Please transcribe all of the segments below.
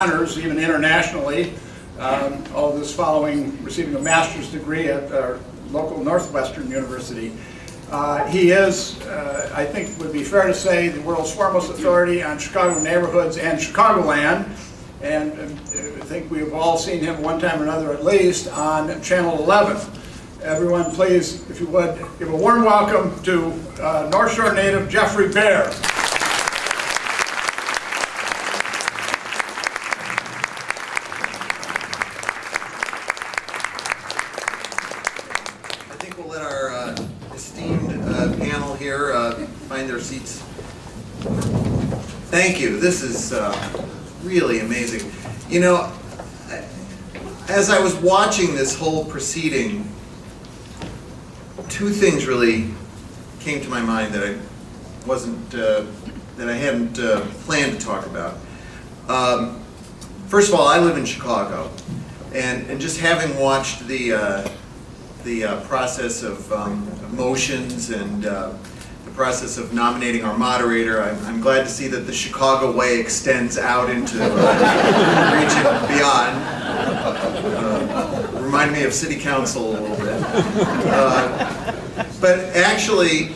honors, even internationally. All of this following receiving a master's degree at our local Northwestern University. He is, I think would be fair to say, the world's foremost authority on Chicago neighborhoods and Chicagoland. And I think we have all seen him one time or another at least on Channel 11. Everyone, please, if you would, give a warm welcome to North Shore native Geoffrey Baer. I think we'll let our esteemed panel here find their seats. Thank you. This is really amazing. You know, as I was watching this whole proceeding, two things really came to my mind that I hadn't planned to talk about. First of all, I live in Chicago, and just having watched the process of motions and the process of nominating our moderator, I'm glad to see that the Chicago way extends out into the region beyond. Reminded me of city council a little bit. But actually,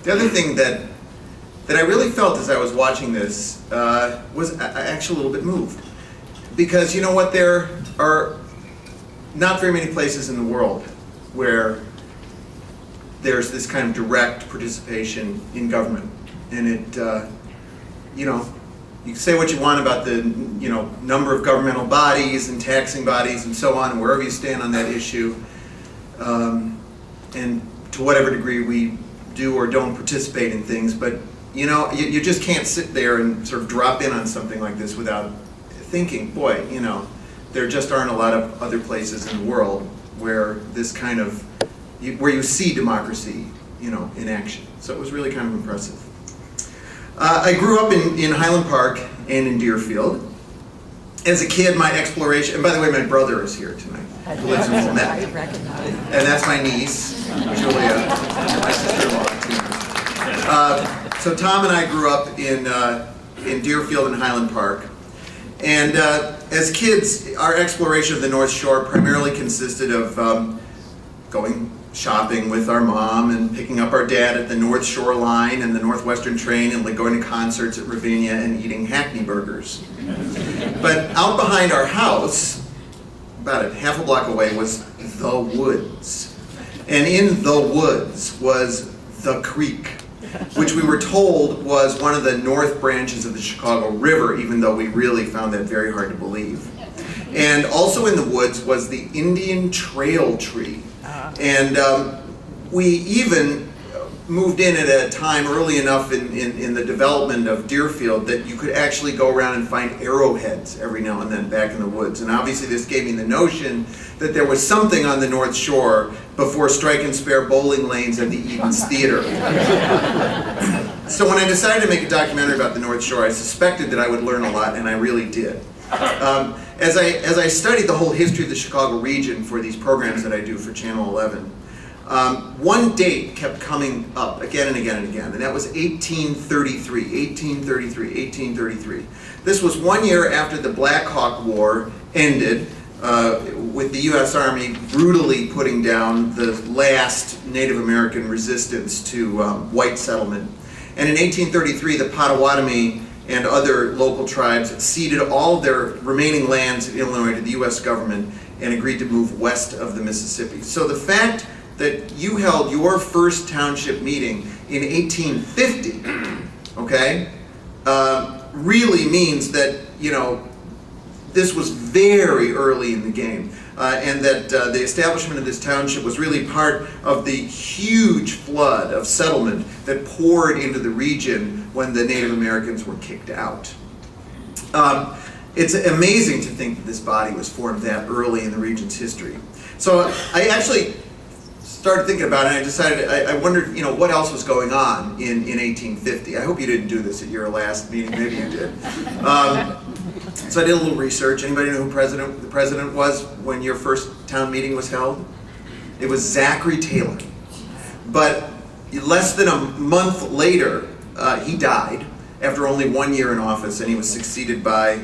the other thing that I really felt as I was watching this was actually a little bit moved. Because you know what, there are not very many places in the world where there's this kind of direct participation in government. And it, you know, you can say what you want about the, you know, number of governmental bodies and taxing bodies and so on, wherever you stand on that issue, and to whatever degree we do or don't participate in things, but you know, you just can't sit there and sort of drop in on something like this without thinking, boy, you know, there just aren't a lot of other places in the world where this kind of, where you see democracy, you know, in action. So it was really kind of impressive. I grew up in Highland Park and in Deerfield. As a kid, my exploration, and by the way, my brother is here tonight, who lives in Wilmette. And that's my niece, Julia, my sister-in-law, Tina. So Tom and I grew up in Deerfield and Highland Park. And as kids, our exploration of the North Shore primarily consisted of going shopping with our mom and picking up our dad at the North Shore line and the Northwestern train and going to concerts at Ravinia and eating Hackney burgers. But out behind our house, about a half a block away, was the woods. And in the woods was the creek, which we were told was one of the north branches of the Chicago River, even though we really found that very hard to believe. And also in the woods was the Indian Trail Tree. And we even moved in at a time early enough in the development of Deerfield that you could actually go around and find arrowheads every now and then back in the woods. And obviously this gave me the notion that there was something on the North Shore before strike and spare bowling lanes and the Eden's Theater. So when I decided to make a documentary about the North Shore, I suspected that I would learn a lot, and I really did. As I studied the whole history of the Chicago region for these programs that I do for Channel 11, one date kept coming up again and again and again, and that was 1833, 1833, 1833. This was 1 year after the Black Hawk War ended, with the U.S. Army brutally putting down the last Native American resistance to white settlement. And in 1833, the Potawatomi and other local tribes ceded all of their remaining lands in Illinois to the U.S. government and agreed to move west of the Mississippi. So the fact that you held your first township meeting in 1850, okay, really means that, you know, this was very early in the game, and that the establishment of this township was really part of the huge flood of settlement that poured into the region when the Native Americans were kicked out. It's amazing to think that this body was formed that early in the region's history. So I actually started thinking about it, and I decided, I wondered, you know, what else was going on in 1850. I hope you didn't do this at your last meeting, maybe you did. So I did a little research. Anybody know who the president was when your first town meeting was held? It was Zachary Taylor. But less than a month later, he died after only 1 year in office, and he was succeeded by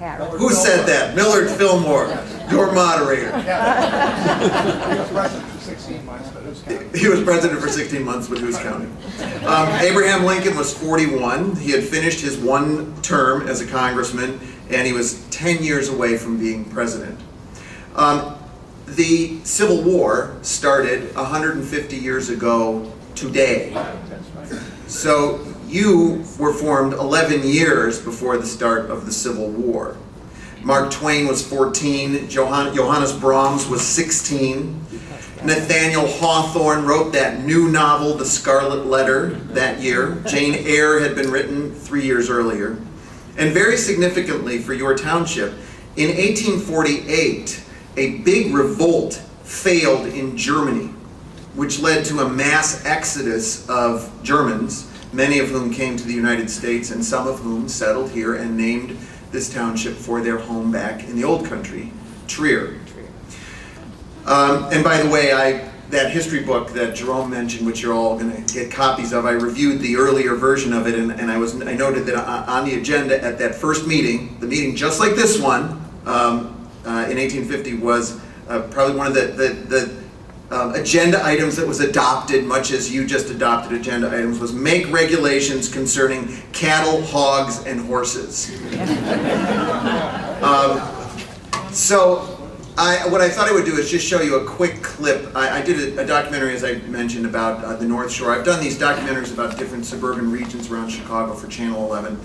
Who said that? Millard Fillmore, your moderator. He was president for 16 months, but who's counting? He was president for 16 months, but who's counting? Abraham Lincoln was 41. He had finished his one term as a congressman, and he was 10 years away from being president. The Civil War started 150 years ago today. So you were formed 11 years before the start of the Civil War. Mark Twain was 14, Johannes Brahms was 16, Nathaniel Hawthorne wrote that new novel, The Scarlet Letter, that year. Jane Eyre had been written 3 years earlier. And very significantly for your township, in 1848, a big revolt failed in Germany, which led to a mass exodus of Germans, many of whom came to the United States and some of whom settled here and named this township for their home back in the old country, Trier. And by the way, that history book that Jerome mentioned, which you're all going to get copies of, I reviewed the earlier version of it, and I noted that on the agenda at that first meeting, the meeting just like this one, in 1850 was probably one of the agenda items that was adopted, much as you just adopted agenda items, was make regulations concerning cattle, hogs, and horses. So what I thought I would do is just show you a quick clip. I did a documentary, as I mentioned, about the North Shore. I've done these documentaries about different suburban regions around Chicago for Channel 11.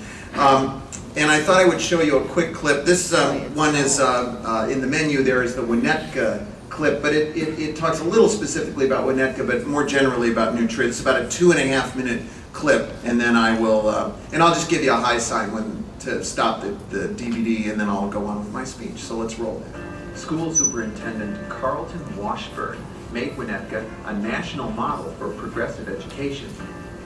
And I thought I would show you a quick clip. This one is, in the menu there is the Winnetka clip, but it talks a little specifically about Winnetka, but more generally about New Trier. It's about a 2.5-minute clip, and then I will, and I'll just give you a high sign to stop the DVD, and then I'll go on with my speech. So let's roll that. School Superintendent Carlton Washburn made Winnetka a national model for progressive education.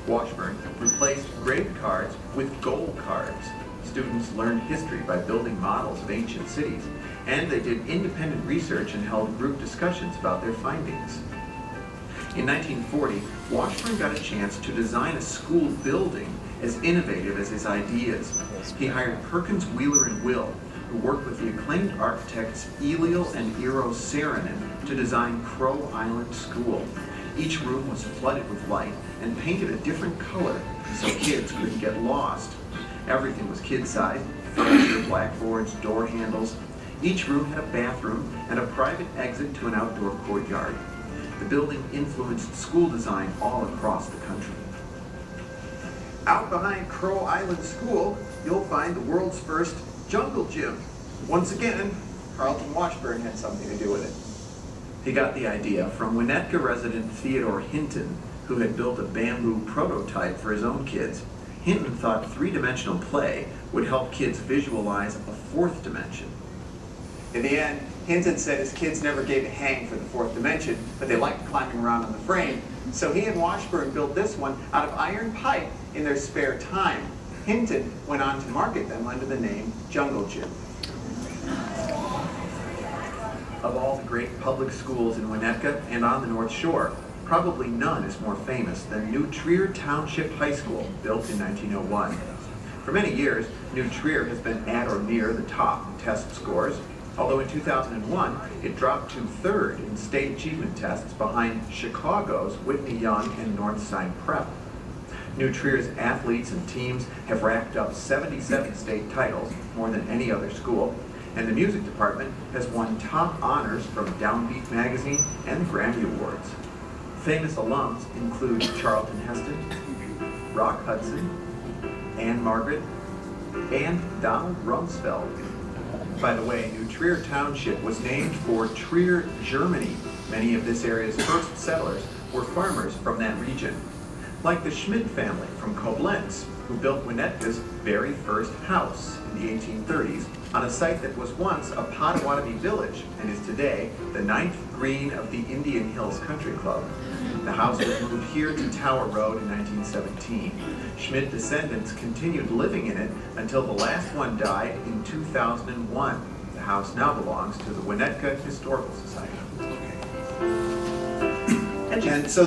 Washburn replaced grade cards with gold cards. Students learned history by building models of ancient cities, and they did independent research and held group discussions about their findings. In 1940, Washburn got a chance to design a school building as innovative as his ideas. He hired Perkins, Wheeler, and Will, who worked with the acclaimed architects Eliel and Eero Saarinen to design Crow Island School. Each room was flooded with light and painted a different color so kids couldn't get lost. Everything was kid-sized: furniture, blackboards, door handles. Each room had a bathroom and a private exit to an outdoor courtyard. The building influenced school design all across the country. Out behind Crow Island School, you'll find the world's first jungle gym. Once again, Carlton Washburn had something to do with it. He got the idea from Winnetka resident Theodore Hinton, who had built a bamboo prototype for his own kids. Hinton thought three-dimensional play would help kids visualize a fourth dimension. In the end, Hinton said his kids never gave a hang for the fourth dimension, but they liked climbing around on the frame. So he and Washburn built this one out of iron pipe in their spare time. Hinton went on to market them under the name Jungle Gym. Of all the great public schools in Winnetka and on the North Shore, probably none is more famous than New Trier Township High School, built in 1901. For many years, New Trier has been at or near the top in test scores, although in 2001, it dropped to third in state achievement tests behind Chicago's Whitney Young and Northside Prep. New Trier's athletes and teams have racked up 77 state titles, more than any other school, and the music department has won top honors from Downbeat Magazine and Grammy Awards. Famous alums include Charlton Heston, Rock Hudson, Anne Margaret, and Donald Rumsfeld. By the way, New Trier Township was named for Trier, Germany. Many of this area's first settlers were farmers from that region, like the Schmidt family from Koblenz, who built Winnetka's very first house in the 1830s on a site that was once a Potawatomi village and is today the 9th green of the Indian Hills Country Club. The house was moved here to Tower Road in 1917. Schmidt descendants continued living in it until the last one died in 2001. The house now belongs to the Winnetka Historical Society. And so